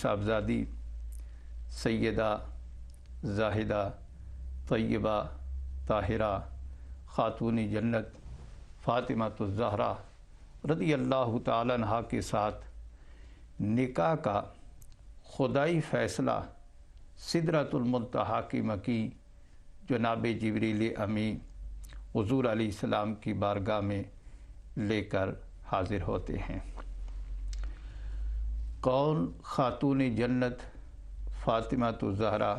صاحبزادی سیدہ زاہدہ طیبہ طاہرہ خاتون جنت فاطمہ الزہرا رضی اللہ تعالیٰ عنہا کے ساتھ نکاح کا خدائی فیصلہ سدرۃ المنتہا کی مکی جناب جبریل امی حضور علیہ السلام کی بارگاہ میں لے کر حاضر ہوتے ہیں۔ کون خاتون جنت فاطمہ الزہرا،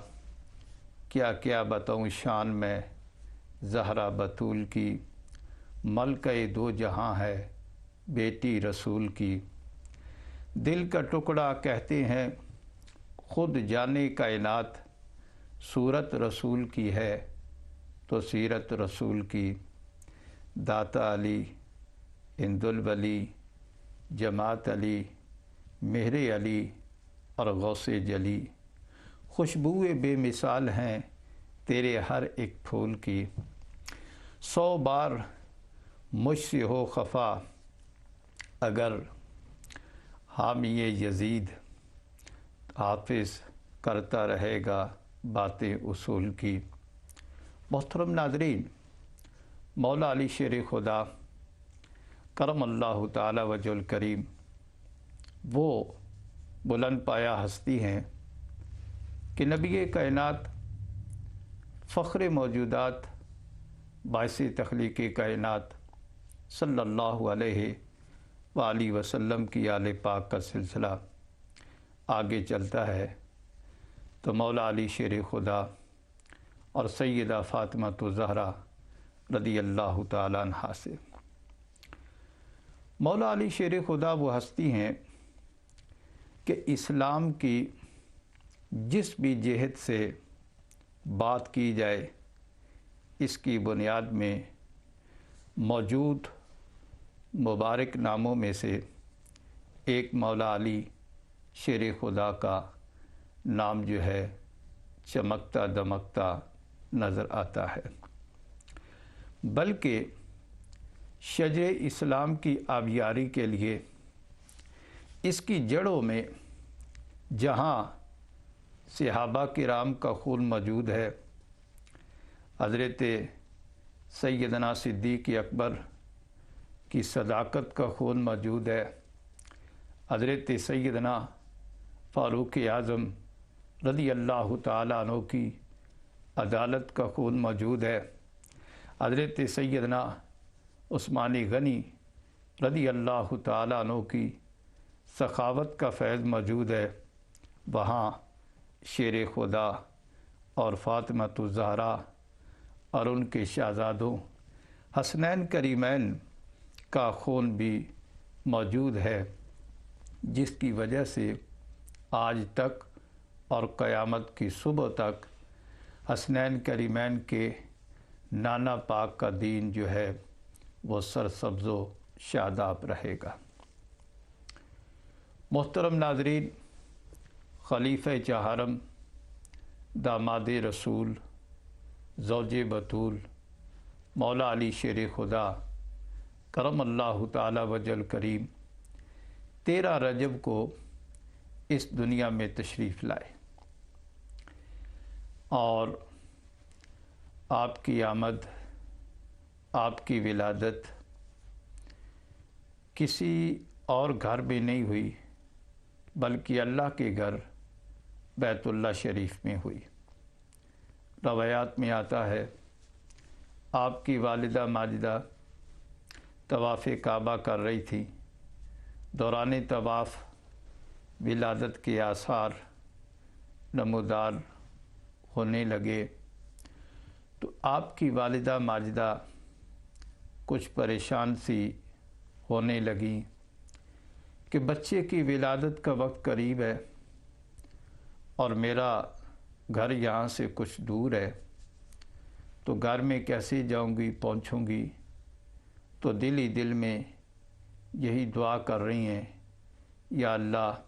کیا کیا بتاؤں شان میں زہرا بطول کی، ملکہ دو جہاں ہے بیٹی رسول کی۔ دل کا ٹکڑا کہتے ہیں خود جانے کائنات، صورت رسول کی ہے تو سیرت رسول کی۔ داتا علی، ہند الولی، جماعت علی، مہر علی اور غوث جلی، خوشبوئے بے مثال ہیں تیرے ہر ایک پھول کی۔ 100 بار مجھ سے ہو خفا اگر حامی یزید، حافظ کرتا رہے گا باتیں اصول کی۔ محترم ناظرین، مولا علی شیر خدا کرم اللہ تعالی وجہ الکریم وہ بلند پایہ ہستی ہیں کہ نبی کائنات، فخر موجودات، باعث تخلیق کائنات صلی اللہ علیہ وآلہ وسلم کی آل پاک کا سلسلہ آگے چلتا ہے تو مولا علی شیر خدا اور سیدہ فاطمہ الزہرا رضی اللہ تعالیٰ عنہا سے۔ مولا علی شیر خدا وہ ہستی ہیں کہ اسلام کی جس بھی جہت سے بات کی جائے اس کی بنیاد میں موجود مبارک ناموں میں سے ایک مولا علی شیر خدا کا نام جو ہے چمکتا دمکتا نظر آتا ہے، بلکہ شجر اسلام کی آبیاری کے لیے اس کی جڑوں میں جہاں صحابہ کرام کا خون موجود ہے، حضرت سیدنا صدیق اکبر کی صداقت کا خون موجود ہے، حضرت سیدنا فاروق اعظم رضی اللہ تعالیٰ عنہ کی عدالت کا خون موجود ہے، حضرت سیدنا عثمان غنی رضی اللہ تعالیٰ عنہ کی سخاوت کا فیض موجود ہے، وہاں شیر خدا اور فاطمہ الزہرا اور ان کے شہزادوں حسنین کریمین کا خون بھی موجود ہے، جس کی وجہ سے آج تک اور قیامت کی صبح تک حسنین کریمین کے نانا پاک کا دین جو ہے وہ سرسبز و شاداب رہے گا۔ محترم ناظرین، خلیفہ چہارم، داماد رسول، زوج بطول، مولا علی شیر خدا کرم اللہ تعالی وجہ الکریم 13 رجب کو اس دنیا میں تشریف لائے، اور آپ کی آمد، آپ کی ولادت کسی اور گھر میں نہیں ہوئی بلکہ اللہ کے گھر بیت اللہ شریف میں ہوئی۔ روایات میں آتا ہے آپ کی والدہ ماجدہ طواف کعبہ کر رہی تھی، دوران طواف ولادت کے آثار نمودار ہونے لگے تو آپ کی والدہ ماجدہ کچھ پریشان سی ہونے لگیں کہ بچے کی ولادت کا وقت قریب ہے اور میرا گھر یہاں سے کچھ دور ہے، تو گھر میں کیسے جاؤں گی، پہنچوں گی؟ تو دل ہی دل میں یہی دعا کر رہی ہیں، یا اللہ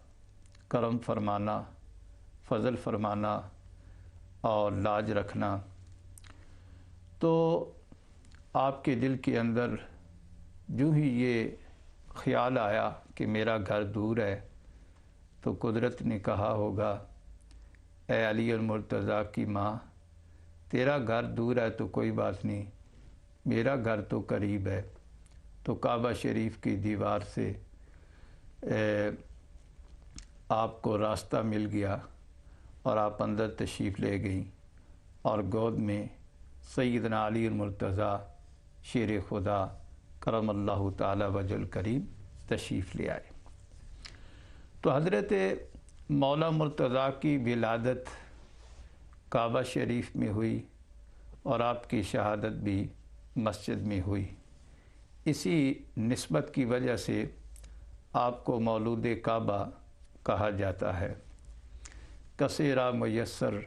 کرم فرمانا، فضل فرمانا اور لاج رکھنا۔ تو آپ کے دل کے اندر جو ہی یہ خیال آیا کہ میرا گھر دور ہے تو قدرت نے کہا ہوگا اے علی المرتضیٰ کی ماں، تیرا گھر دور ہے تو کوئی بات نہیں، میرا گھر تو قریب ہے۔ تو کعبہ شریف کی دیوار سے آپ کو راستہ مل گیا اور آپ اندر تشریف لے گئیں اور گود میں سیدنا علی المرتضیٰ شیر خدا کرم اللہ تعالی وجہ الکریم تشریف لے آئے۔ تو حضرت مولا مرتضیٰ کی ولادت کعبہ شریف میں ہوئی اور آپ کی شہادت بھی مسجد میں ہوئی۔ اسی نسبت کی وجہ سے آپ کو مولود کعبہ کہا جاتا ہے۔ کثیرہ میسر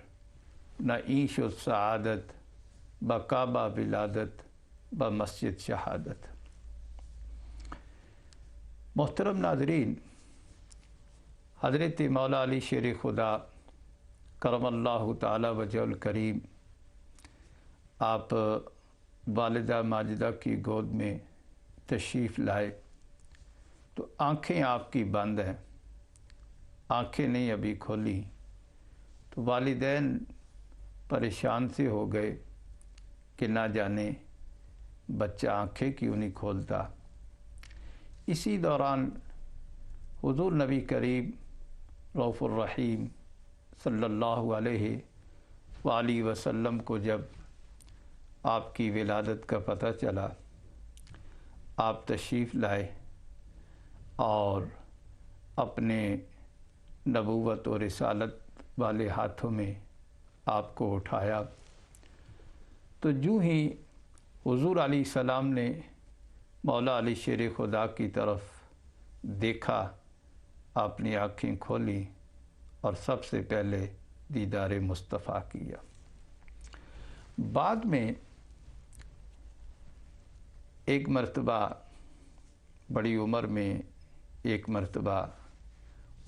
نعیش و سعادت بکعبہ ولادت بمسجد شہادت۔ محترم ناظرین، حضرت مولا علی شیر خدا کرم اللہ تعالی وجہ الکریم آپ والدہ ماجدہ کی گود میں تشریف لائے تو آنکھیں آپ کی بند ہیں، آنکھیں نہیں ابھی کھولی۔ تو والدین پریشان سے ہو گئے کہ نہ جانے بچہ آنکھیں کیوں نہیں کھولتا۔ اسی دوران حضور نبی کریم رؤوف الرحیم صلی اللہ علیہ وآلہ وسلم کو جب آپ کی ولادت کا پتہ چلا، آپ تشریف لائے اور اپنے نبوت و رسالت والے ہاتھوں میں آپ کو اٹھایا۔ تو جو ہی حضور علیہ السلام نے مولا علی شیر خدا کی طرف دیکھا، آپ نے آنکھیں کھولی اور سب سے پہلے دیدار مصطفیٰ کیا۔ بعد میں ایک مرتبہ بڑی عمر میں ایک مرتبہ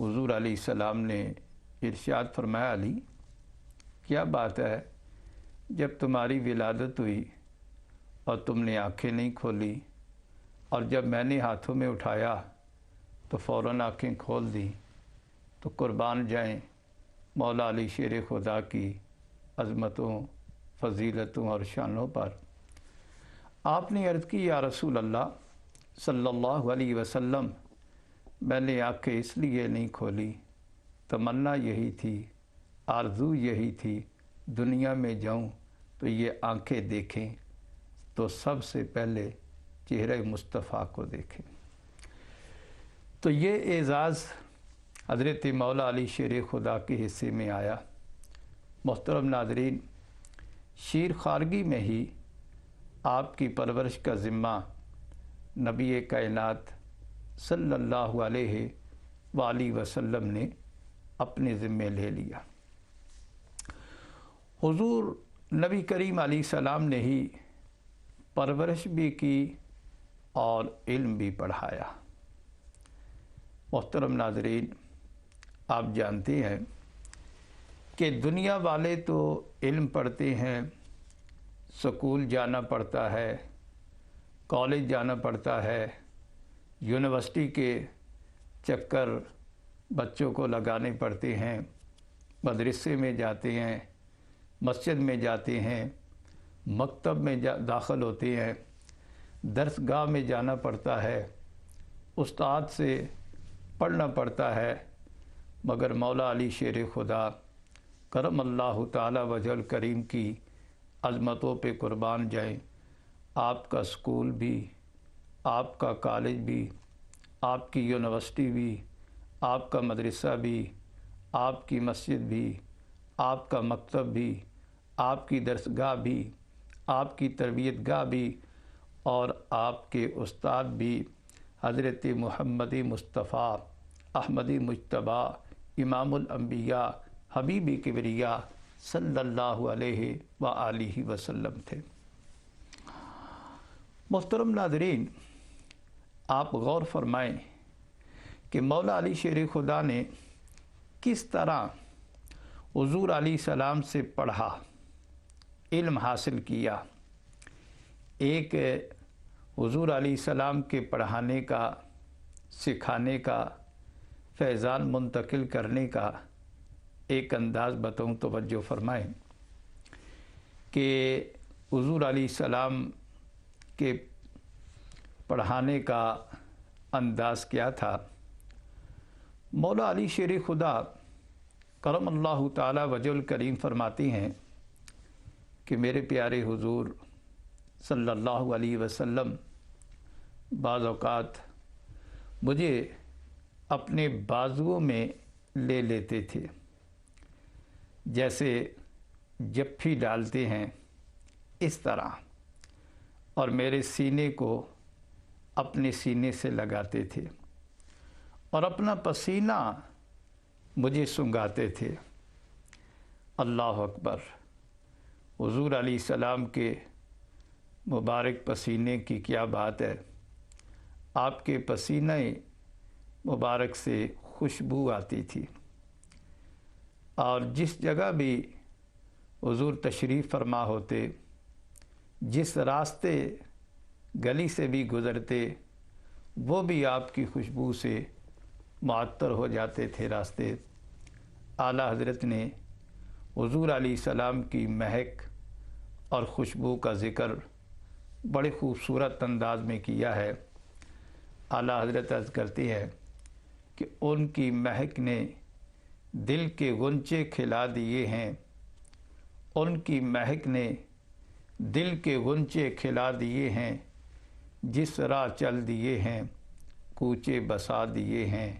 حضور علیہ السلام نے ارشاد فرمایا، علی کیا بات ہے، جب تمہاری ولادت ہوئی اور تم نے آنکھیں نہیں کھولی اور جب میں نے ہاتھوں میں اٹھایا تو فوراً آنکھیں کھول دی۔ تو قربان جائیں مولا علی شیر خدا کی عظمتوں، فضیلتوں اور شانوں پر۔ آپ نے عرض کی یا رسول اللہ صلی اللہ علیہ وسلم، میں نے آنکھیں اس لیے نہیں کھولی، تمنا یہی تھی، آرزو یہی تھی، دنیا میں جاؤں تو یہ آنکھیں دیکھیں تو سب سے پہلے چہرہ مصطفیٰ کو دیکھیں۔ تو یہ اعزاز حضرت مولا علی شیر خدا کے حصے میں آیا۔ محترم ناظرین، شیر خارگی میں ہی آپ کی پرورش کا ذمہ نبی کائنات صلی اللہ علیہ وآلہ وسلم نے اپنے ذمے لے لیا۔ حضور نبی کریم علیہ السلام نے ہی پرورش بھی کی اور علم بھی پڑھایا۔ محترم ناظرین، آپ جانتے ہیں کہ دنیا والے تو علم پڑھتے ہیں، سکول جانا پڑتا ہے، کالج جانا پڑتا ہے، یونیورسٹی کے چکر بچوں کو لگانے پڑتے ہیں، مدرسے میں جاتے ہیں، مسجد میں جاتے ہیں، مکتب میں داخل ہوتے ہیں، درس گاہ میں جانا پڑتا ہے، استاد سے پڑھنا پڑتا ہے، مگر مولا علی شیر خدا کرم اللہ تعالی وجہ الکریم کی عظمتوں پہ قربان جائیں، آپ کا سکول بھی، آپ کا کالج بھی، آپ کی یونیورسٹی بھی، آپ کا مدرسہ بھی، آپ کی مسجد بھی، آپ کا مکتب بھی، آپ کی درسگاہ بھی، آپ کی تربیت گاہ بھی اور آپ کے استاد بھی حضرت محمد مصطفیٰ احمدی مجتبیٰ امام الانبیاء حبیب کبریاء صلی اللہ علیہ وآلہ وسلم تھے۔ محترم ناظرین، آپ غور فرمائیں کہ مولا علی شیر خدا نے کس طرح حضور علیہ السلام سے پڑھا، علم حاصل کیا۔ ایک حضور علیہ السلام کے پڑھانے کا، سکھانے کا، فیضان منتقل کرنے کا ایک انداز بتاؤں، توجہ فرمائیں کہ حضور علیہ السلام کے پڑھانے کا انداز کیا تھا۔ مولا علی شیر خدا کرم اللہ تعالی وجہ الکریم فرماتی ہیں کہ میرے پیارے حضور صلی اللہ علیہ وسلم بعض اوقات مجھے اپنے بازوؤں میں لے لیتے تھے، جیسے جپھی ڈالتے ہیں اس طرح، اور میرے سینے کو اپنے سینے سے لگاتے تھے اور اپنا پسینہ مجھے سنگاتے تھے۔ اللہ اکبر! حضور علیہ السلام کے مبارک پسینے کی کیا بات ہے! آپ کے پسینے مبارک سے خوشبو آتی تھی، اور جس جگہ بھی حضور تشریف فرما ہوتے، جس راستے گلی سے بھی گزرتے، وہ بھی آپ کی خوشبو سے معطر ہو جاتے تھے راستے۔ اعلیٰ حضرت نے حضور علیہ السلام کی مہک اور خوشبو کا ذکر بڑے خوبصورت انداز میں کیا ہے۔ اعلیٰ حضرت عرض کرتی ہے کہ ان کی مہک نے دل کے غنچے کھلا دیے ہیں، ان کی مہک نے دل کے غنچے کھلا دیے ہیں، جس راہ چل دیے ہیں کوچے بسا دیے ہیں،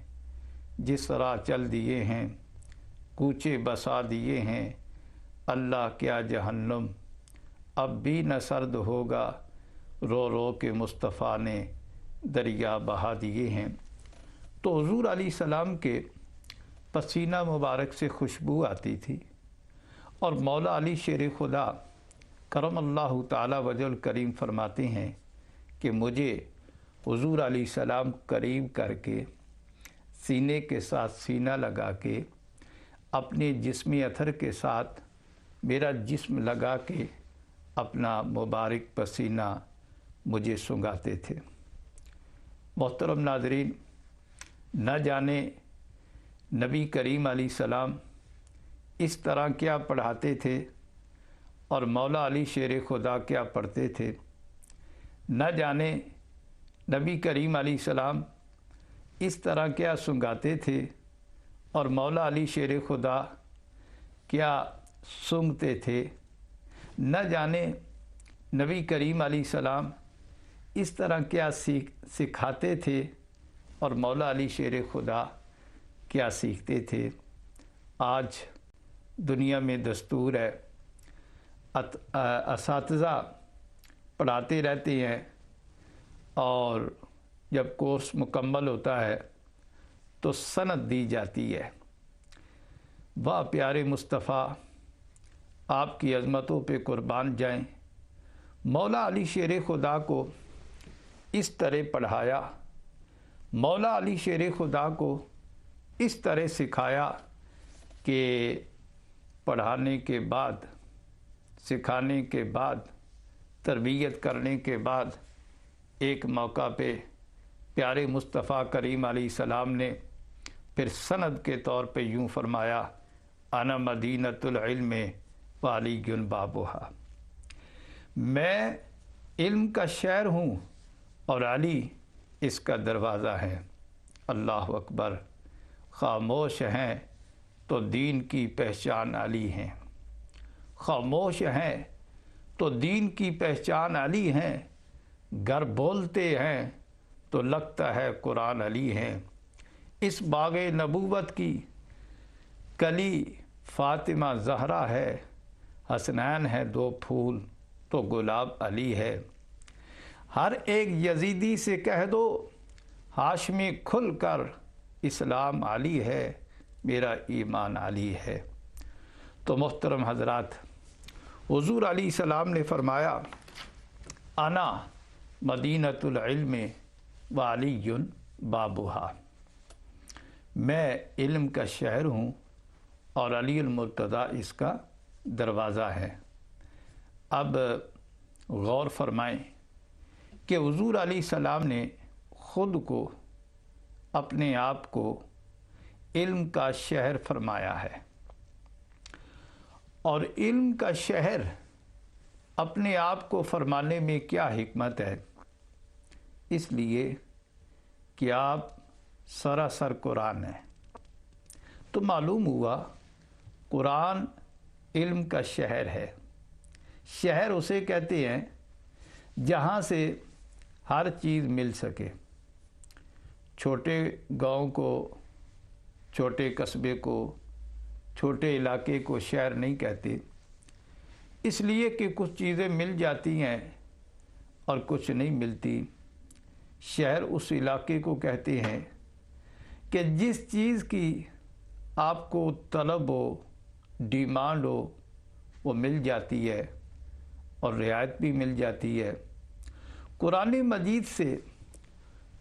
جس راہ چل دیے ہیں کوچے بسا دیے ہیں۔ اللہ کیا جہنم اب بھی نہ سرد ہوگا، رو رو کے مصطفیٰ نے دریا بہا دیے ہیں۔ تو حضور علیہ السلام کے پسینہ مبارک سے خوشبو آتی تھی، اور مولا علی شیر خدا کرم اللہ تعالی وجہ الکریم فرماتے ہیں کہ مجھے حضور علیہ السلام قریب کر کے سینے کے ساتھ سینہ لگا کے اپنے جسمی اثر کے ساتھ میرا جسم لگا کے اپنا مبارک پسینہ مجھے سنگاتے تھے۔ محترم ناظرین، نہ جانے نبی کریم علیہ السلام اس طرح کیا پڑھاتے تھے اور مولا علی شیر خدا کیا پڑھتے تھے۔ نہ جانے نبی کریم علیہ السلام اس طرح کیا سنگاتے تھے اور مولا علی شیر خدا کیا سنگتے تھے۔ نہ جانے نبی کریم علیہ السلام اس طرح کیا سکھاتے تھے اور مولا علی شیر خدا کیا سیکھتے تھے۔ آج دنیا میں دستور ہے، اساتذہ پڑھاتے رہتے ہیں، اور جب کورس مکمل ہوتا ہے تو سند دی جاتی ہے۔ واہ پیارے مصطفیٰ، آپ کی عظمتوں پہ قربان جائیں، مولا علی شیر خدا کو اس طرح پڑھایا، مولا علی شیر خدا کو اس طرح سکھایا کہ پڑھانے کے بعد، سکھانے کے بعد، تربیت کرنے کے بعد ایک موقع پہ پیارے مصطفیٰ کریم علیہ السلام نے پھر سند کے طور پہ یوں فرمایا، انا مدینۃ العلم وعلی بابھا، میں علم کا شہر ہوں اور علی اس کا دروازہ ہے۔ اللہ اکبر! خاموش ہیں تو دین کی پہچان علی ہیں، خاموش ہیں تو دین کی پہچان علی ہیں، گر بولتے ہیں تو لگتا ہے قرآن علی ہیں۔ اس باغ نبوت کی کلی فاطمہ زہرا ہے، حسنین ہے دو پھول تو گلاب علی ہے۔ ہر ایک یزیدی سے کہہ دو ہاشمی کھل کر، اسلام علی ہے، میرا ایمان علی ہے۔ تو محترم حضرات، حضور علیہ السلام نے فرمایا، انا مدینۃ العلم وعلی بابھا، میں علم کا شہر ہوں اور علی المرتضیٰ اس کا دروازہ ہے۔ اب غور فرمائیں کہ حضور علیہ السلام نے خود کو، اپنے آپ کو علم کا شہر فرمایا ہے۔ اور علم کا شہر اپنے آپ کو فرمانے میں کیا حکمت ہے؟ اس لیے کہ آپ سراسر قرآن ہیں۔ تو معلوم ہوا قرآن علم کا شہر ہے۔ شہر اسے کہتے ہیں جہاں سے ہر چیز مل سکے۔ چھوٹے گاؤں کو، چھوٹے قصبے کو، چھوٹے علاقے کو شہر نہیں کہتے، اس لیے کہ کچھ چیزیں مل جاتی ہیں اور کچھ نہیں ملتی۔ شہر اس علاقے کو کہتے ہیں کہ جس چیز کی آپ کو طلب ہو، ڈیمانڈ ہو، وہ مل جاتی ہے اور رعایت بھی مل جاتی ہے۔ قرآن مجید سے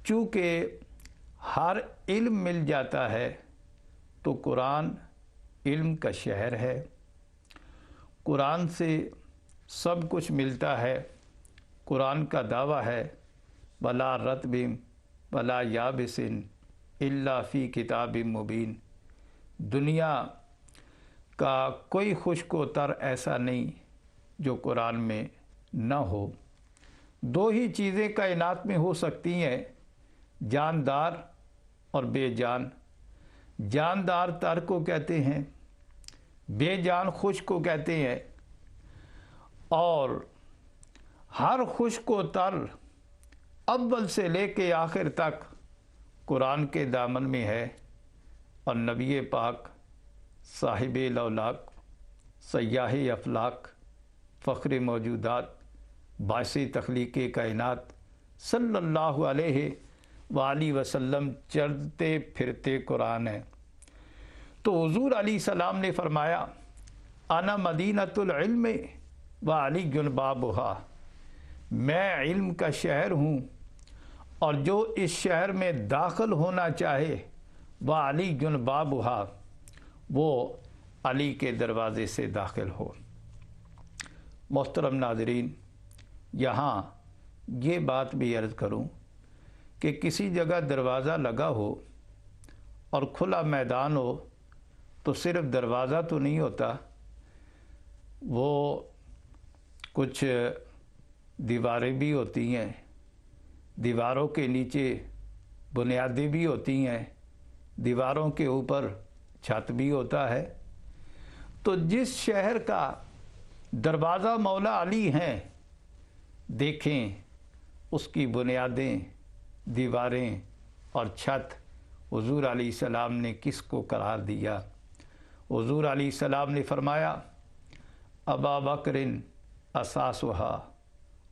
چونکہ ہر علم مل جاتا ہے تو قرآن علم کا شہر ہے۔ قرآن سے سب کچھ ملتا ہے۔ قرآن کا دعویٰ ہے وَلَا رَطْبٍ وَلَا يَابِسٍ إِلَّا فِي كِتَابٍ مُبِينٍ۔ دنیا کا کوئی خشک و تر ایسا نہیں جو قرآن میں نہ ہو۔ دو ہی چیزیں کائنات میں ہو سکتی ہیں، جاندار اور بے جان۔ جاندار تر کو کہتے ہیں، بے جان خشک کو کہتے ہیں، اور ہر خشک و تر اول سے لے کے آخر تک قرآن کے دامن میں ہے۔ اور نبی پاک صاحب لولاک، سیاح افلاک، فخر موجودات، باعث تخلیق کائنات صلی اللہ علیہ وآلہ وسلم چلتے پھرتے قرآن ہے۔ تو حضور علیہ السلام نے فرمایا انا مدینۃ العلم وعلی بابھا، میں علم کا شہر ہوں، اور جو اس شہر میں داخل ہونا چاہے وعلی بابھا، وہ علی کے دروازے سے داخل ہو۔ محترم ناظرین، یہاں یہ بات بھی عرض کروں کہ کسی جگہ دروازہ لگا ہو اور کھلا میدان ہو تو صرف دروازہ تو نہیں ہوتا، وہ کچھ دیواریں بھی ہوتی ہیں، دیواروں کے نیچے بنیادیں بھی ہوتی ہیں، دیواروں کے اوپر چھت بھی ہوتا ہے۔ تو جس شہر کا دروازہ مولا علی ہیں، دیکھیں اس کی بنیادیں، دیواریں اور چھت حضور علیہ السلام نے کس کو قرار دیا؟ حضور علیہ السلام نے فرمایا ابا بکر اساسہا،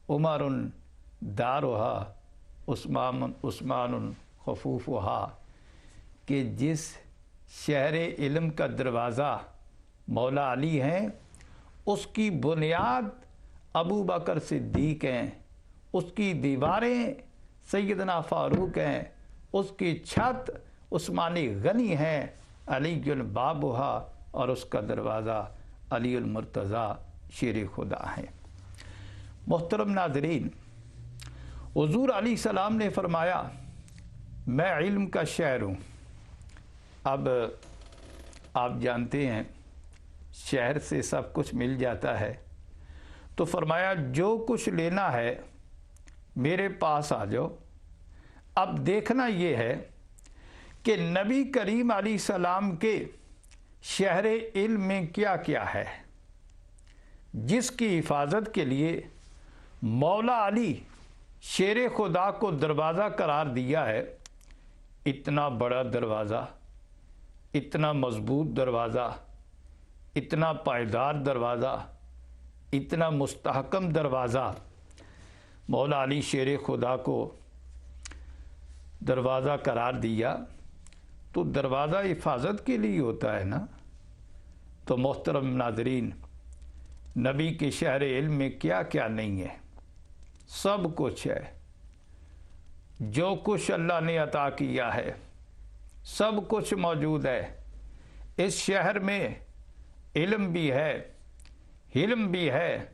عمر دارہا، عثمان خفوفہا، کہ جس شہر علم کا دروازہ مولا علی ہیں، اس کی بنیاد ابو بکر صدیق ہیں، اس کی دیواریں سیدنا فاروق ہیں، اس کی چھت عثمانی غنی ہیں، علی بابھا، اور اس کا دروازہ علی المرتضیٰ شیر خدا ہیں۔ محترم ناظرین، حضور علیہ السلام نے فرمایا میں علم کا شہر ہوں۔ اب آپ جانتے ہیں شہر سے سب کچھ مل جاتا ہے، تو فرمایا جو کچھ لینا ہے میرے پاس آ جاؤ۔ اب دیکھنا یہ ہے کہ نبی کریم علیہ السلام کے شہر علم میں کیا کیا ہے، جس کی حفاظت کے لیے مولا علی شیر خدا کو دروازہ قرار دیا ہے۔ اتنا بڑا دروازہ، اتنا مضبوط دروازہ، اتنا پائیدار دروازہ، اتنا مستحکم دروازہ مولا علی شیر خدا کو دروازہ قرار دیا، تو دروازہ حفاظت کے لیے ہوتا ہے نا۔ تو محترم ناظرین، نبی کے شہر علم میں کیا کیا نہیں ہے؟ سب کچھ ہے۔ جو کچھ اللہ نے عطا کیا ہے سب کچھ موجود ہے۔ اس شہر میں علم بھی ہے، حلم بھی ہے،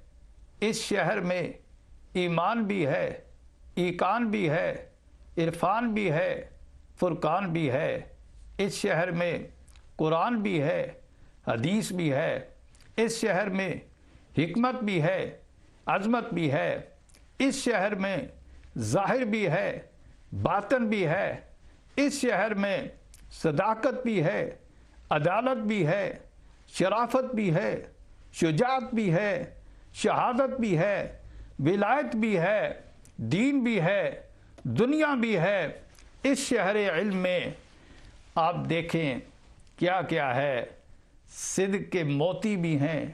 اس شہر میں ایمان بھی ہے، ایقان بھی ہے، عرفان بھی ہے، فرقان بھی ہے، اس شہر میں قرآن بھی ہے، حدیث بھی ہے، اس شہر میں حکمت بھی ہے، عظمت بھی ہے، اس شہر میں ظاہر بھی ہے، باطن بھی ہے، اس شہر میں صداقت بھی ہے، عدالت بھی ہے، شرافت بھی ہے، شجاعت بھی ہے، شہادت بھی ہے، ولایت بھی ہے، دین بھی ہے، دنیا بھی ہے۔ اس شہر علم میں آپ دیکھیں کیا کیا ہے، صدق کے موتی بھی ہیں،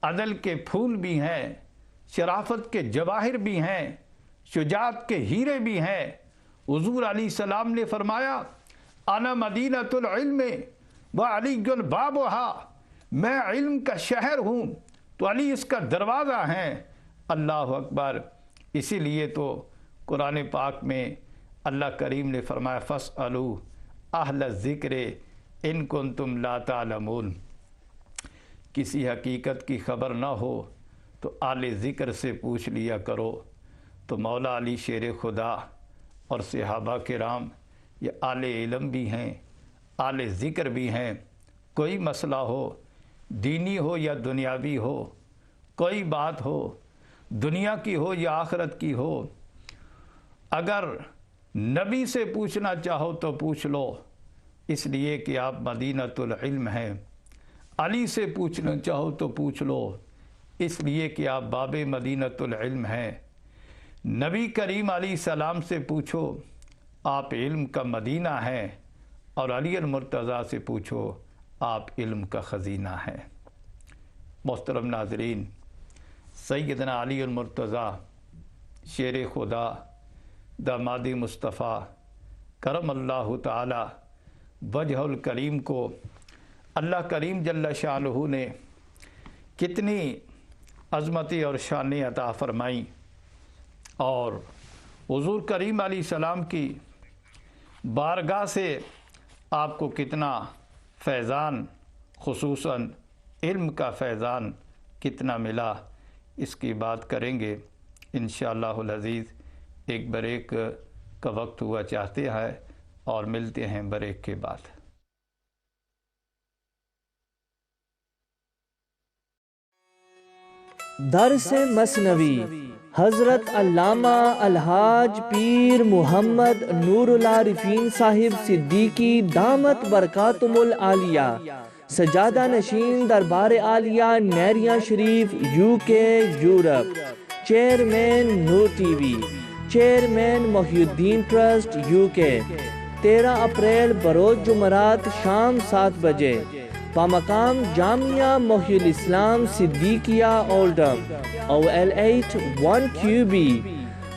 عدل کے پھول بھی ہیں، شرافت کے جواہر بھی ہیں، شجاعت کے ہیرے بھی ہیں۔ حضور علیہ السلام نے فرمایا انا مدینۃ العلم وعلی بابها، میں علم کا شہر ہوں تو علی اس کا دروازہ ہے۔ اللہ اکبر۔ اسی لیے تو قرآن پاک میں اللہ کریم نے فرمایا فاسألوا اہل الذکر ان کنتم لا تعلمون۔ کسی حقیقت کی خبر نہ ہو تو اہل ذکر سے پوچھ لیا کرو۔ تو مولا علی شیر خدا اور صحابہ کرام یہ اہل علم بھی ہیں، اہل ذکر بھی ہیں۔ کوئی مسئلہ ہو، دینی ہو یا دنیاوی ہو، کوئی بات ہو، دنیا کی ہو یا آخرت کی ہو، اگر نبی سے پوچھنا چاہو تو پوچھ لو، اس لیے کہ آپ مدینۃ العلم ہیں۔ علی سے پوچھنا چاہو تو پوچھ لو، اس لیے کہ آپ باب مدینۃ العلم ہیں۔ نبی کریم علیہ السلام سے پوچھو، آپ علم کا مدینہ ہیں، اور علی المرتضیٰ سے پوچھو، آپ علم کا خزینہ ہیں۔ محترم ناظرین، سیدنا علی المرتضیٰ شیر خدا داماد مصطفیٰ کرم اللہ تعالی وجہ الکریم کو اللہ کریم جل شانہ نے کتنی عظمتی اور شانیں عطا فرمائیں، اور حضور کریم علیہ السلام کی بارگاہ سے آپ کو کتنا فیضان، خصوصاً علم کا فیضان کتنا ملا، اس کی بات کریں گے انشاءاللہ العزیز۔ ایک بریک کا وقت ہوا چاہتے ہیں اور ملتے ہیں بریک کے بعد۔ درس مثنوی حضرت علامہ الحاج پیر محمد نور العارفین صاحب صدیقی دامت برکاتم العالیہ، سجادہ نشین دربار عالیہ نیریاں شریف UK یورپ، چیئرمین نور ٹی وی، چیئرمین محی الدین ٹرسٹ UK، 13 اپریل بروز جمعرات شام 7 بجے، بمقام جامعہ محی الاسلام صدیقیہ اولڈم OL8 1QB۔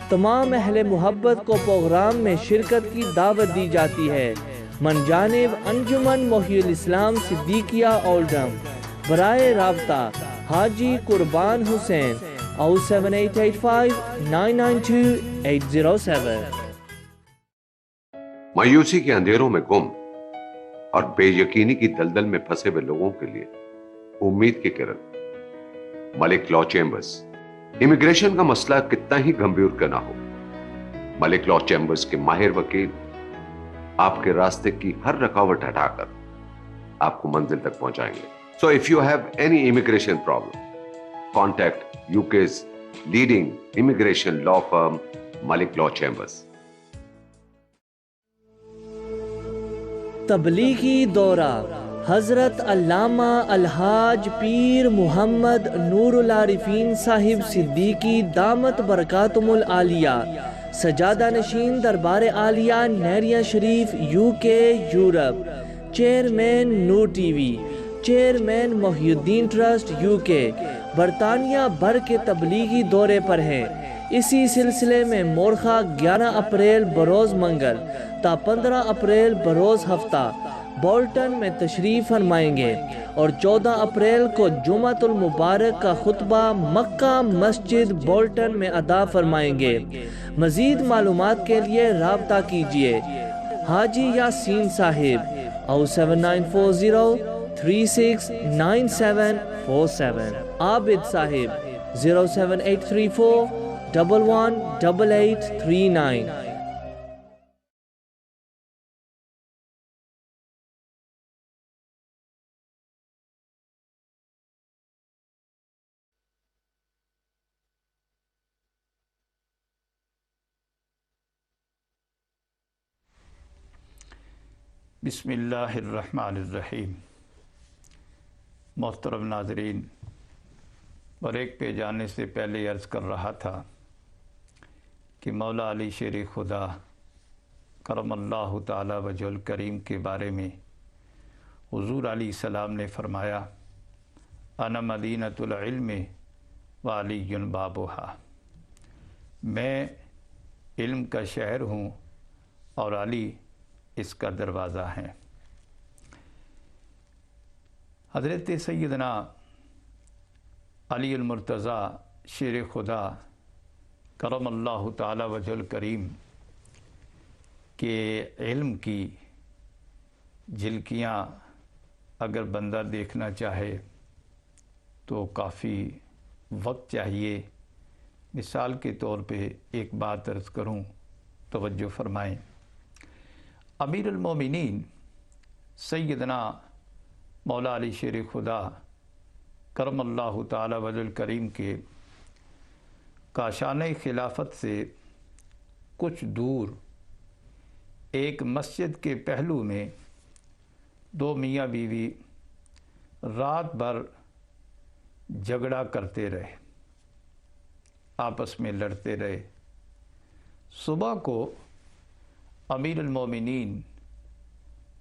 تمام اہل محبت کو پروگرام میں شرکت کی دعوت دی جاتی ہے من جانب انجمن محی الاسلام صدیقیہ اولڈم۔ برائے رابطہ حاجی قربان حسین 07885 992 807۔ مایوسی کے اندھیروں میں گم اور بے یقینی کی دلدل میں پھنسے ہوئے لوگوں کے لیے امید کی کرن، ملک لا چیمبرز۔ امیگریشن کا مسئلہ کتنا ہی گمبھیر کا نہ ہو، ملک لا چیمبرز کے ماہر وکیل آپ کے راستے کی ہر رکاوٹ ہٹا کر آپ کو منزل تک پہنچائیں گے۔ So if you have any immigration problem, contact UK's leading immigration law firm, Malik Law Chambers۔ تبلیغی دورہ حضرت علامہ الحاج پیر محمد نور العارفین صاحب صدیقی دامت برکاتم العالیہ، سجادہ نشین دربار عالیہ نیریاں شریف UK یورپ، چیئرمین نور ٹی وی، چیئرمین محی الدین ٹرسٹ UK، برطانیہ بھر کے تبلیغی دورے پر ہیں۔ اسی سلسلے میں مورخہ 11 اپریل بروز منگل تا 15 اپریل بروز ہفتہ بولٹن میں تشریف فرمائیں گے، اور 14 اپریل کو جمعۃ المبارک کا خطبہ مکہ مسجد بولٹن میں ادا فرمائیں گے۔ مزید معلومات کے لیے رابطہ کیجیے حاجی یاسین صاحب 07940 369747، عابد صاحب 07834 118839۔ بسم اللہ الرحمن الرحیم۔ محترم ناظرین، بریک پہ جانے سے پہلے عرض کر رہا تھا کہ مولا علی شیر خدا کرم اللہ تعالی وجہ الکریم کے بارے میں حضور علیہ السلام نے فرمایا، انا مدینۃ العلم وعلی بابھا، میں علم کا شہر ہوں اور علی اس کا دروازہ ہے۔ حضرت سیدنا علی المرتضیٰ شیر خدا کرم اللہ تعالی وجہ الکریم کے علم کی جھلکیاں اگر بندہ دیکھنا چاہے تو کافی وقت چاہیے۔ مثال کے طور پہ ایک بات عرض کروں، توجہ فرمائیں۔ امیر المومنین سیدنا مولا علی شیر خدا کرم اللہ تعالی وجہ الکریم کے کاشانہ خلافت سے کچھ دور ایک مسجد کے پہلو میں دو میاں بیوی رات بھر جھگڑا کرتے رہے، آپس میں لڑتے رہے۔ صبح کو امیر المومنین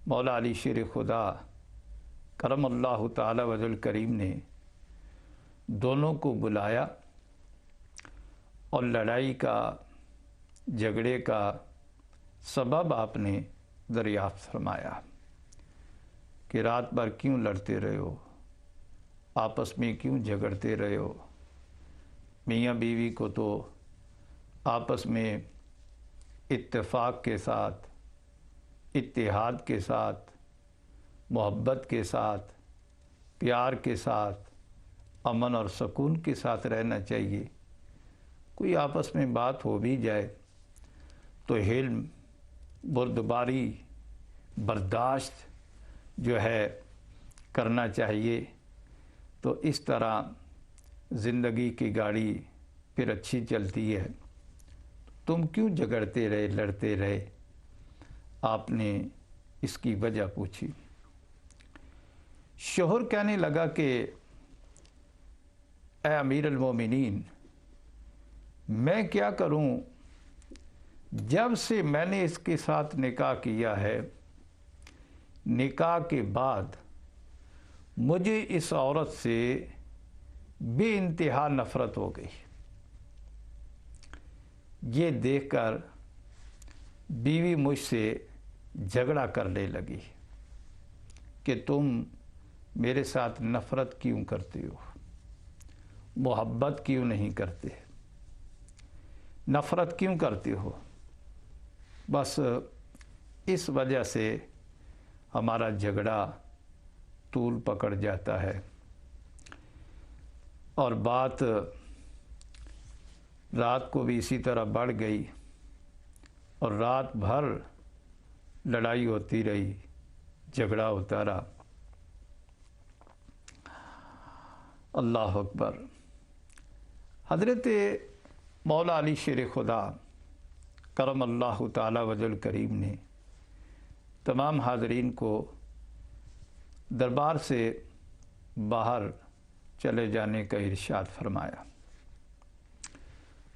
مولا علی شیر خدا کرم اللہ تعالی وجہ الکریم نے دونوں کو بلایا اور لڑائی کا، جھگڑے کا سبب آپ نے دریافت فرمایا کہ رات بھر کیوں لڑتے رہے ہو، آپس میں کیوں جھگڑتے رہے ہو؟ میاں بیوی کو تو آپس میں اتفاق کے ساتھ، اتحاد کے ساتھ، محبت کے ساتھ، پیار کے ساتھ، امن اور سکون کے ساتھ رہنا چاہیے۔ کوئی آپس میں بات ہو بھی جائے تو حلم، بردباری، برداشت جو ہے کرنا چاہیے، تو اس طرح زندگی کی گاڑی پھر اچھی چلتی ہے۔ تم کیوں جھگڑتے رہے، لڑتے رہے؟ آپ نے اس کی وجہ پوچھی۔ شوہر کہنے لگا کہ اے امیر المومنین، میں کیا کروں؟ جب سے میں نے اس کے ساتھ نکاح کیا ہے، نکاح کے بعد مجھے اس عورت سے بے انتہا نفرت ہو گئی۔ یہ دیکھ کر بیوی مجھ سے جھگڑا کرنے لگی کہ تم میرے ساتھ نفرت کیوں کرتے ہو، محبت کیوں نہیں کرتے، نفرت کیوں کرتے ہو؟ بس اس وجہ سے ہمارا جھگڑا طول پکڑ جاتا ہے، اور بات رات کو بھی اسی طرح بڑھ گئی اور رات بھر لڑائی ہوتی رہی، جھگڑا ہوتا رہا۔ اللہ اکبر۔ حضرت مولا علی شیر خدا کرم اللہ تعالی وجہ الکریم نے تمام حاضرین کو دربار سے باہر چلے جانے کا ارشاد فرمایا،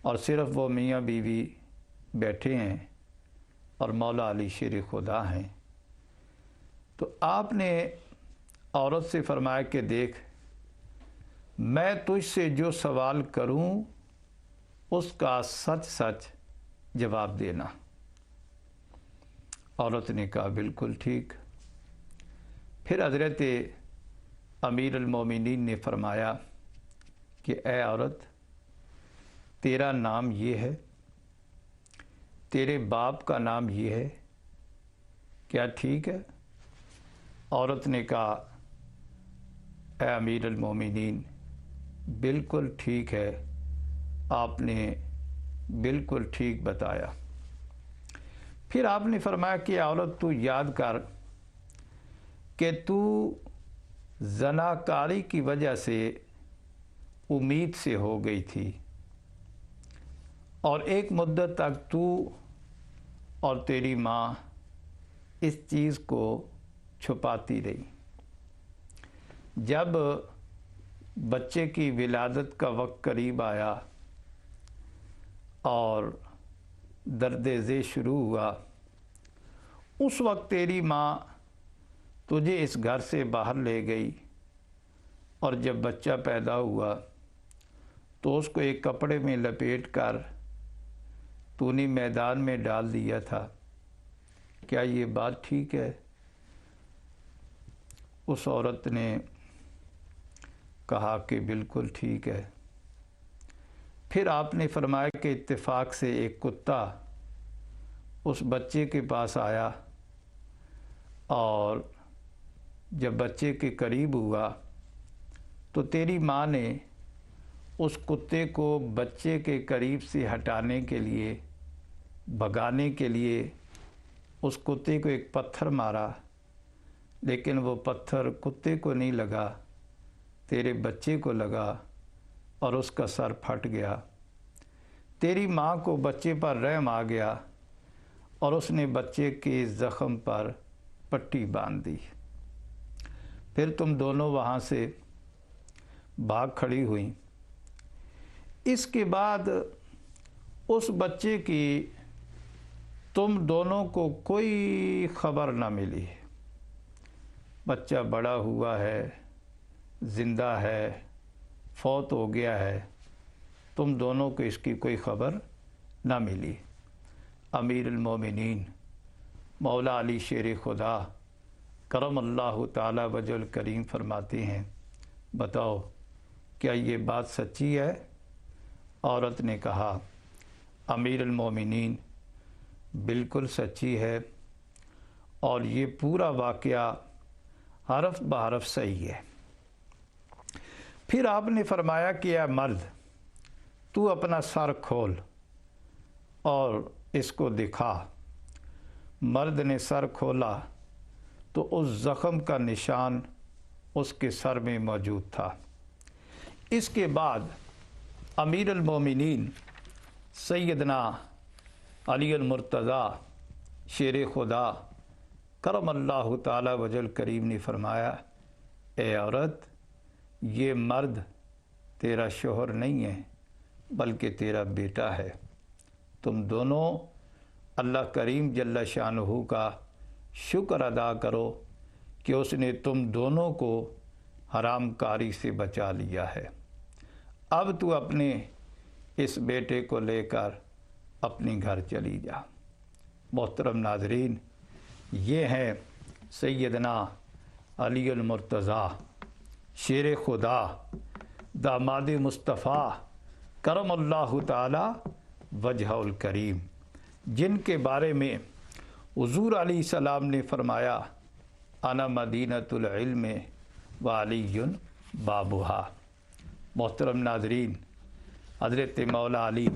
اور صرف وہ میاں بیوی بیٹھے ہیں اور مولا علی شیر خدا ہیں۔ تو آپ نے عورت سے فرمایا کہ دیکھ، میں تجھ سے جو سوال کروں اس کا سچ سچ جواب دینا۔ عورت نے کہا بالکل ٹھیک۔ پھر حضرت امیر المومنین نے فرمایا کہ اے عورت، تیرا نام یہ ہے، تیرے باپ کا نام یہ ہے، کیا ٹھیک ہے؟ عورت نے کہا اے امیر المومنین، بالکل ٹھیک ہے، آپ نے بالکل ٹھیک بتایا۔ پھر آپ نے فرمایا کہ عورت تو یاد کر کہ تو زناکاری کی وجہ سے امید سے ہو گئی تھی، اور ایک مدت تک تو اور تیری ماں اس چیز کو چھپاتی رہی۔ جب بچے کی ولادت کا وقت قریب آیا اور درد ذیل شروع ہوا، اس وقت تیری ماں تجھے اس گھر سے باہر لے گئی، اور جب بچہ پیدا ہوا تو اس کو ایک کپڑے میں لپیٹ کر تو نے میدان میں ڈال دیا تھا۔ کیا یہ بات ٹھیک ہے؟ اس عورت نے کہا کہ بالکل ٹھیک ہے۔ پھر آپ نے فرمایا کہ اتفاق سے ایک کتا اس بچے کے پاس آیا، اور جب بچے کے قریب ہوا تو تیری ماں نے اس کتے کو بچے کے قریب سے ہٹانے کے لیے، بھگانے کے لیے اس کتے کو ایک پتھر مارا، لیکن وہ پتھر کتے کو نہیں لگا، تیرے بچے کو لگا اور اس کا سر پھٹ گیا۔ تیری ماں کو بچے پر رحم آ گیا اور اس نے بچے کے زخم پر پٹی باندھ دی۔ پھر تم دونوں وہاں سے بھاگ کھڑی ہوئیں۔ اس کے بعد اس بچے کی تم دونوں کو کوئی خبر نہ ملی۔ بچہ بڑا ہوا ہے، زندہ ہے، فوت ہو گیا ہے، تم دونوں کو اس کی کوئی خبر نہ ملی۔ امیر المومنین مولا علی شیر خدا کرم اللہ تعالی وجہ الکریم فرماتے ہیں، بتاؤ کیا یہ بات سچی ہے؟ عورت نے کہا، امیر المومنین بالکل سچی ہے، اور یہ پورا واقعہ حرف بحرف صحیح ہے۔ پھر آپ نے فرمایا کہ اے مرد، تو اپنا سر کھول اور اس کو دکھا۔ مرد نے سر کھولا تو اس زخم کا نشان اس کے سر میں موجود تھا۔ اس کے بعد امیر المومنین سیدنا علی المرتضیٰ شیر خدا کرم اللہ تعالی وجہ الکریم نے فرمایا، اے عورت، یہ مرد تیرا شوہر نہیں ہے بلکہ تیرا بیٹا ہے۔ تم دونوں اللہ کریم جل شانہ کا شکر ادا کرو کہ اس نے تم دونوں کو حرام کاری سے بچا لیا ہے۔ اب تو اپنے اس بیٹے کو لے کر اپنے گھر چلی جا۔ محترم ناظرین، یہ ہیں سیدنا علی المرتضیٰ شیر خدا داماد مصطفیٰ کرم اللہ تعالی وجہ الکریم، جن کے بارے میں حضور علیہ السلام نے فرمایا، انا مدینۃ العلم وعلی بابھا۔ محترم ناظرین، حضرت مولا علی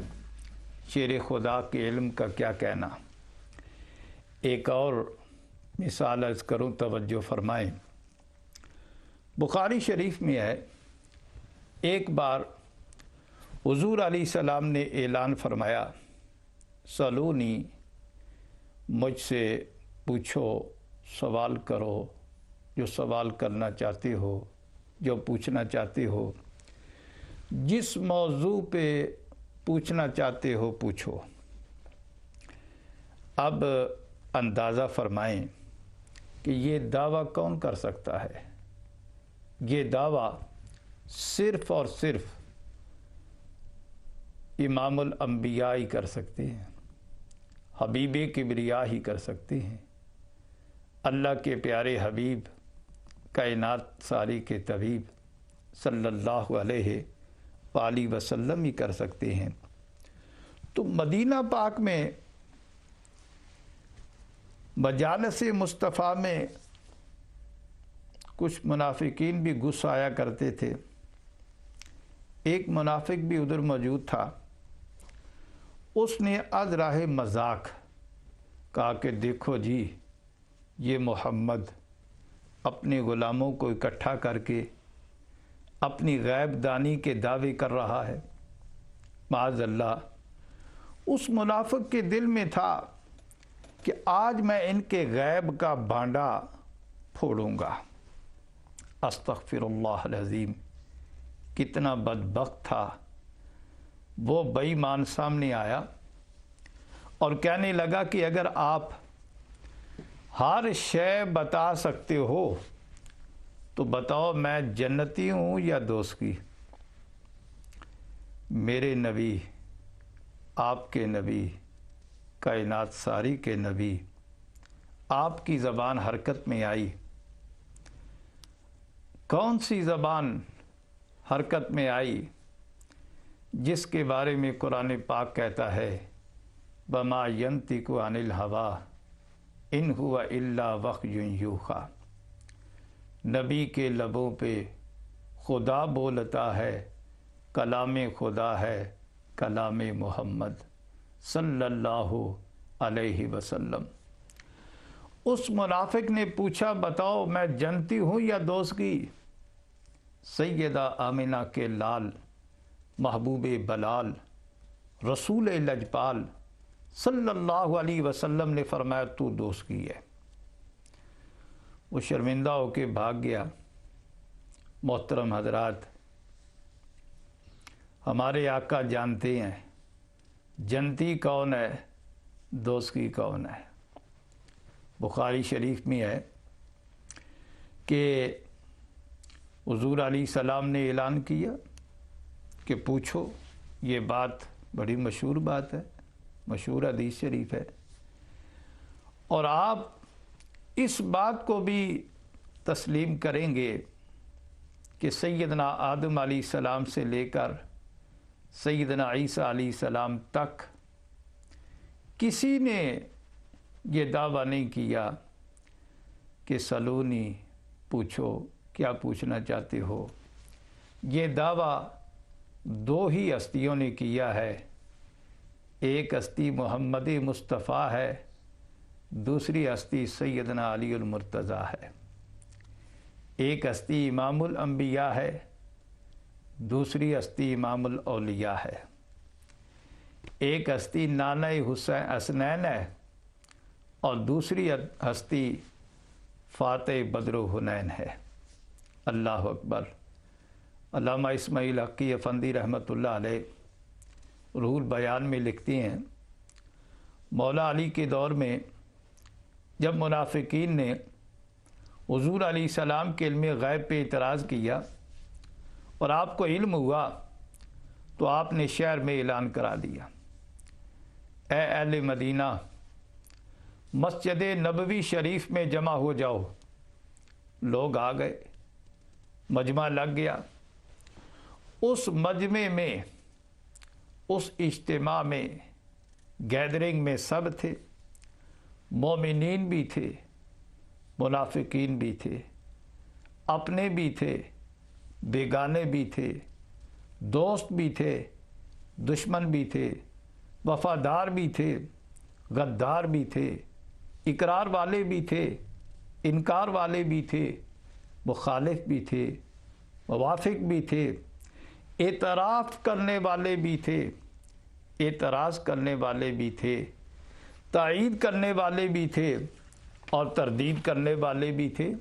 شیر خدا کے علم کا کیا کہنا۔ ایک اور مثال عرض کروں، توجہ فرمائیں۔ بخاری شریف میں ہے، ایک بار حضور علیہ السلام نے اعلان فرمایا، سلونی، مجھ سے پوچھو، سوال کرو، جو سوال کرنا چاہتے ہو، جو پوچھنا چاہتے ہو، جس موضوع پہ پوچھنا چاہتے ہو پوچھو۔ اب اندازہ فرمائیں کہ یہ دعویٰ کون کر سکتا ہے؟ یہ دعویٰ صرف اور صرف امام الانبیاء ہی کر سکتے ہیں، حبیب کبریا ہی کر سکتے ہیں، اللہ کے پیارے حبیب کائنات ساری کے طبیب صلی اللہ علیہ وآلہ وسلم ہی کر سکتے ہیں۔ تو مدینہ پاک میں مجالس مصطفیٰ میں کچھ منافقین بھی گھس آیا کرتے تھے۔ ایک منافق بھی ادھر موجود تھا، اس نے از راہ مذاق کہا کہ دیکھو جی، یہ محمد اپنے غلاموں کو اکٹھا کر کے اپنی غیب دانی کے دعوے کر رہا ہے۔ معاذ اللہ، اس منافق کے دل میں تھا کہ آج میں ان کے غیب کا بانڈا پھوڑوں گا۔ استغفر اللہ العظیم، کتنا بدبخت تھا وہ بے ایمان سامنے آیا اور کہنے لگا کہ اگر آپ ہر شے بتا سکتے ہو تو بتاؤ میں جنتی ہوں یا دوزخی۔ میرے نبی، آپ کے نبی، کائنات ساری کے نبی، آپ کی زبان حرکت میں آئی۔ کون سی زبان حرکت میں آئی؟ جس کے بارے میں قرآن پاک کہتا ہے وَمَا يَنطِقُ عَنِ الْهَوَىٰ إِنْ هُوَ إِلَّا وَحْيٌ يُوحَىٰ۔ نبی کے لبوں پہ خدا بولتا ہے، کلام خدا ہے، کلام محمد صلی اللہ علیہ وسلم۔ اس منافق نے پوچھا بتاؤ میں جنتی ہوں یا دوزخی؟ سیدہ آمنہ کے لال، محبوب بلال، رسول لجپال صلی اللہ علیہ وسلم نے فرمایا تو دوزخی ہے۔ وہ شرمندہ ہو کے بھاگ گیا۔ محترم حضرات، ہمارے آقا جانتے ہیں جنتی کون ہے، دوزخی کون ہے۔ بخاری شریف میں ہے کہ حضور علیہ السلام نے اعلان کیا کہ پوچھو، یہ بات بڑی مشہور بات ہے، مشہور حدیث شریف ہے، اور آپ اس بات کو بھی تسلیم کریں گے کہ سیدنا آدم علیہ السلام سے لے کر سیدنا عیسیٰ علیہ السلام تک کسی نے یہ دعویٰ نہیں کیا کہ سلونی، پوچھو کیا پوچھنا چاہتے ہو۔ یہ دعویٰ دو ہی ہستیوں نے کیا ہے، ایک ہستی محمد مصطفیٰ ہے، دوسری ہستی سیدنا علی المرتضیٰ ہے۔ ایک ہستی امام الانبیاء ہے، دوسری ہستی امام الاولیاء ہے۔ ایک ہستی نانہ حسنین ہے اور دوسری ہستی فاتح بدر و حنین ہے۔ اللہ اکبر۔ علامہ اسماعیل حقی افندی رحمۃ اللہ علیہ روح البیان میں لکھتی ہیں مولا علی کے دور میں جب منافقین نے حضور علیہ السلام کے علم غیب پہ اعتراض کیا اور آپ کو علم ہوا تو آپ نے شہر میں اعلان کرا دیا، اے اہل مدینہ، مسجد نبوی شریف میں جمع ہو جاؤ۔ لوگ آ گئے، مجمع لگ گیا۔ اس مجمع میں، اس اجتماع میں، گیدرنگ میں سب تھے، مومنین بھی تھے، منافقین بھی تھے، اپنے بھی تھے، بیگانے بھی تھے، دوست بھی تھے، دشمن بھی تھے، وفادار بھی تھے، غدار بھی تھے، اقرار والے بھی تھے، انکار والے بھی تھے، مخالف بھی تھے، موافق بھی تھے، اعتراف کرنے والے بھی تھے، اعتراض کرنے والے بھی تھے، تائید کرنے والے بھی تھے اور تردید کرنے والے بھی تھے۔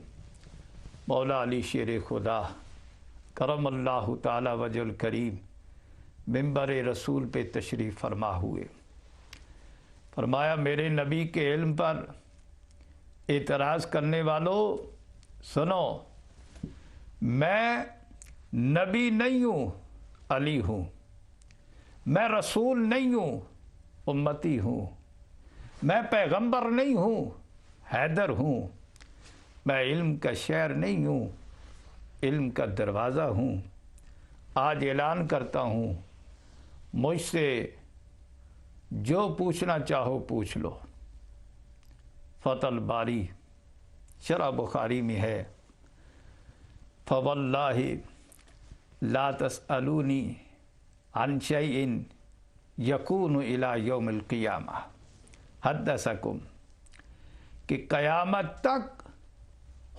مولا علی شیر خدا کرم اللہ تعالی وجہ الکریم منبر رسول پہ تشریف فرما ہوئے، فرمایا میرے نبی کے علم پر اعتراض کرنے والوں سنو، میں نبی نہیں ہوں، علی ہوں، میں رسول نہیں ہوں، امتی ہوں، میں پیغمبر نہیں ہوں، حیدر ہوں، میں علم کا شہر نہیں ہوں، علم کا دروازہ ہوں۔ آج اعلان کرتا ہوں، مجھ سے جو پوچھنا چاہو پوچھ لو۔ فتح الباری شرح بخاری میں ہے فواللہ لا تسألونی عن شیء یکون الی یوم القیامہ حدثکم، کہ قیامت تک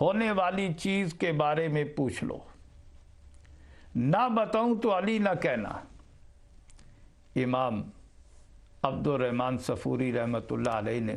ہونے والی چیز کے بارے میں پوچھ لو، نہ بتاؤں تو علی نہ کہنا۔ امام عبد الرحمن صفوری رحمۃ اللہ علیہ نے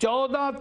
14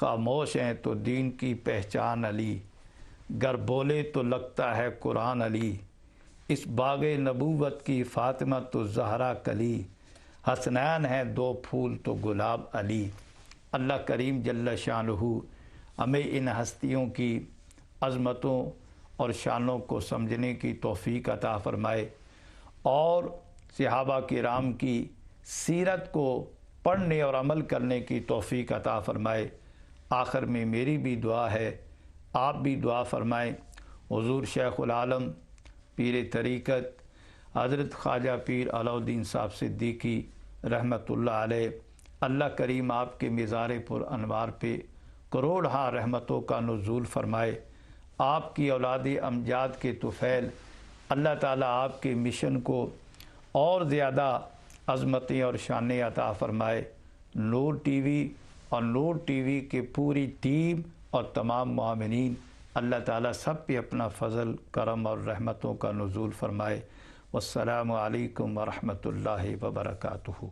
خاموش ہیں تو دین کی پہچان علی، گر بولے تو لگتا ہے قرآن علی، اس باغ نبوت کی فاطمہ تو زہرا کلی، حسنین ہیں دو پھول تو گلاب علی۔ اللہ کریم جل شانہ ہمیں ان ہستیوں کی عظمتوں اور شانوں کو سمجھنے کی توفیق عطا فرمائے اور صحابہ کرام کی سیرت کو پڑھنے اور عمل کرنے کی توفیق عطا فرمائے۔ آخر میں میری بھی دعا ہے، آپ بھی دعا فرمائیں۔ حضور شیخ العالم پیر طریقت حضرت خواجہ پیر علاء الدین صاحب صدیقی رحمۃ اللہ علیہ، اللہ کریم آپ کے مزار پر انوار پہ کروڑہا رحمتوں کا نزول فرمائے۔ آپ کی اولاد امجاد کے طفیل اللہ تعالیٰ آپ کے مشن کو اور زیادہ عظمتیں اور شانیں عطا فرمائے۔ نور ٹی وی اور نور ٹی وی کے پوری ٹیم اور تمام معاونین اللہ تعالیٰ سب پہ اپنا فضل کرم اور رحمتوں کا نزول فرمائے۔ والسلام علیکم ورحمۃ اللہ وبرکاتہ۔